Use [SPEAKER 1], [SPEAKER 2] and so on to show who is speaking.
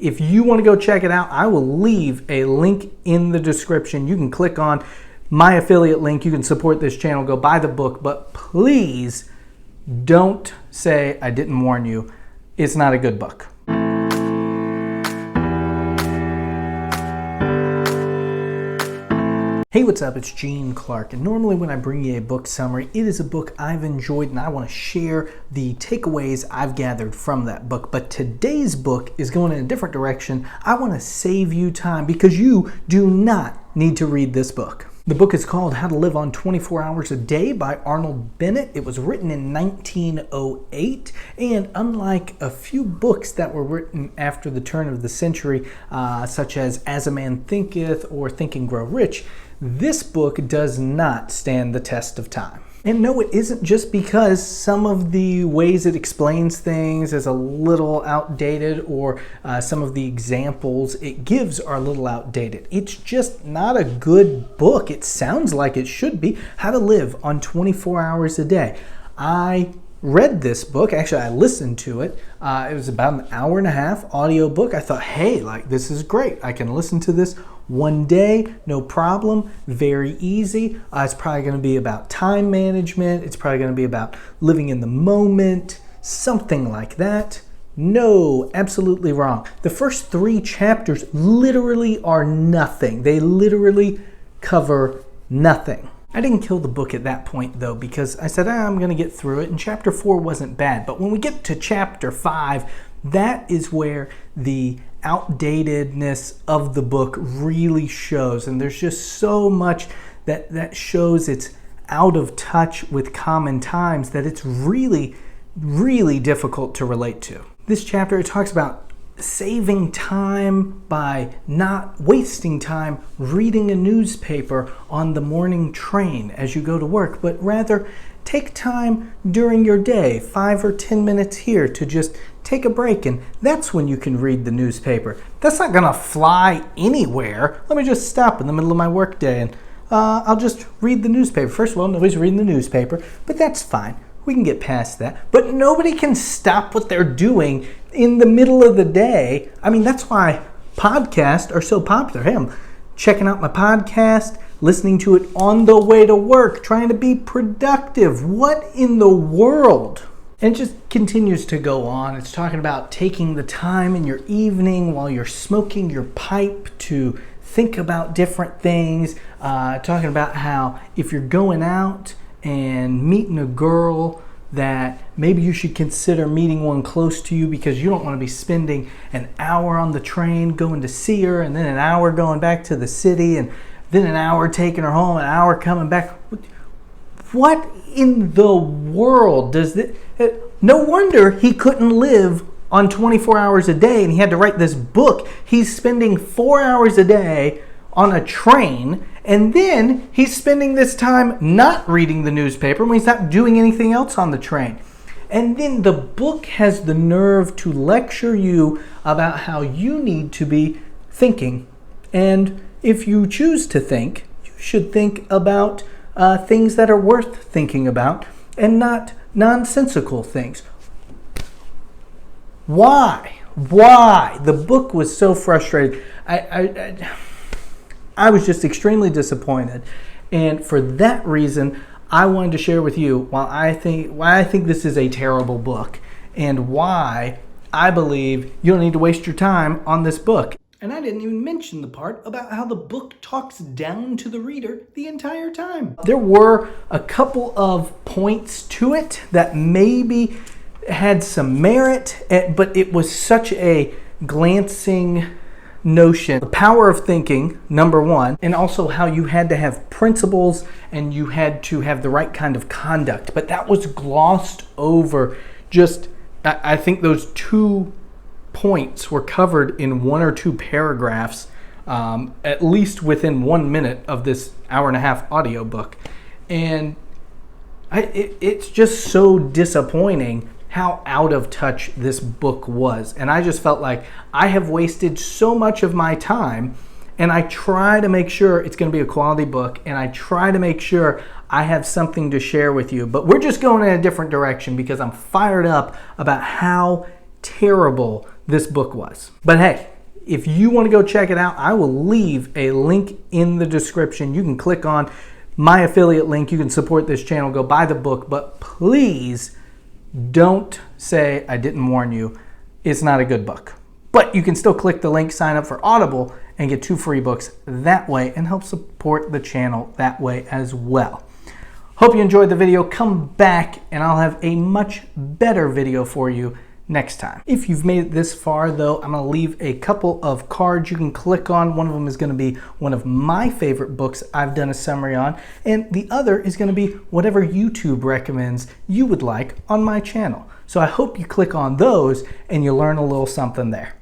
[SPEAKER 1] If you want to go check it out, I will leave a link in the description. You can click on my affiliate link. You can support this channel, go buy the book, but please don't say I didn't warn you. It's not a good book. Hey, what's up? It's Gene Clark, and normally when I bring you a book summary, it is a book I've enjoyed and I want to share the takeaways I've gathered from that book. But today's book is going in a different direction. I want to save you time because you do not need to read this book. The book is called How to Live on 24 Hours a Day by Arnold Bennett. It was written in 1908, and unlike a few books that were written after the turn of the century, such as As a Man Thinketh or Think and Grow Rich, this book does not stand the test of time. And no, it isn't just because some of the ways it explains things is a little outdated or some of the examples it gives are a little outdated. It's just not a good book. It sounds like it should be. How to Live on 24 Hours a Day. I read this book. Actually, I listened to it. It was about an hour and a half audio book. I thought, hey, this is great. I can listen to this one day, no problem, very easy. It's probably going to be about time management. It's probably going to be about living in the moment, something like that. No, absolutely wrong. The first 3 chapters literally are nothing. They literally cover nothing. I didn't kill the book at that point though, because I said, I'm going to get through it, and chapter 4 wasn't bad. But when we get to chapter 5, that is where the outdatedness of the book really shows. And there's just so much that shows it's out of touch with common times that it's really, really difficult to relate to. This chapter, it talks about saving time by not wasting time reading a newspaper on the morning train as you go to work, but rather take time during your day, 5 or 10 minutes here, to just take a break, and that's when you can read the newspaper. That's not gonna fly anywhere. Let me just stop in the middle of my work day and I'll just read the newspaper. First of all, nobody's reading the newspaper, but that's fine. We can get past that. But nobody can stop what they're doing in the middle of the day. I mean, that's why podcasts are so popular. Hey, I'm checking out my podcast, listening to it on the way to work, trying to be productive. What in the world? And it just continues to go on. It's talking about taking the time in your evening while you're smoking your pipe to think about different things. Talking about how if you're going out and meeting a girl, that maybe you should consider meeting one close to you because you don't want to be spending an hour on the train going to see her and then an hour going back to the city and then an hour taking her home, an hour coming back. What in the world does this? No wonder he couldn't live on 24 hours a day and he had to write this book. He's spending 4 hours a day on a train, and then he's spending this time not reading the newspaper when he's not doing anything else on the train. And then the book has the nerve to lecture you about how you need to be thinking. And if you choose to think, you should think about things that are worth thinking about and not nonsensical things. Why? The book was so frustrating. I was just extremely disappointed. And for that reason, I wanted to share with you why I think this is a terrible book and why I believe you don't need to waste your time on this book. And I didn't even mention the part about how the book talks down to the reader the entire time. There were a couple of points to it that maybe had some merit, but it was such a glancing notion. The power of thinking, number one, and also how you had to have principles and you had to have the right kind of conduct. But that was glossed over. Just, I think those 2 points were covered in 1 or 2 paragraphs, at least within 1 minute of this hour-and-a-half audiobook. And it's just so disappointing how out of touch this book was. And I just felt like I have wasted so much of my time, and I try to make sure it's going to be a quality book, and I try to make sure I have something to share with you. But we're just going in a different direction because I'm fired up about how terrible this book was. But hey, If you want to go check it out, I will leave a link in the description. You can click on my affiliate link. You can support this channel, go buy the book, but please don't say I didn't warn you. It's not a good book. But you can still click the link, sign up for Audible, and get 2 free books that way and help support the channel that way as well. Hope you enjoyed the video. Come back and I'll have a much better video for you next time. If you've made it this far though, I'm going to leave a couple of cards you can click on. One of them is going to be one of my favorite books I've done a summary on, and the other is going to be whatever YouTube recommends you would like on my channel. So I hope you click on those and you learn a little something there.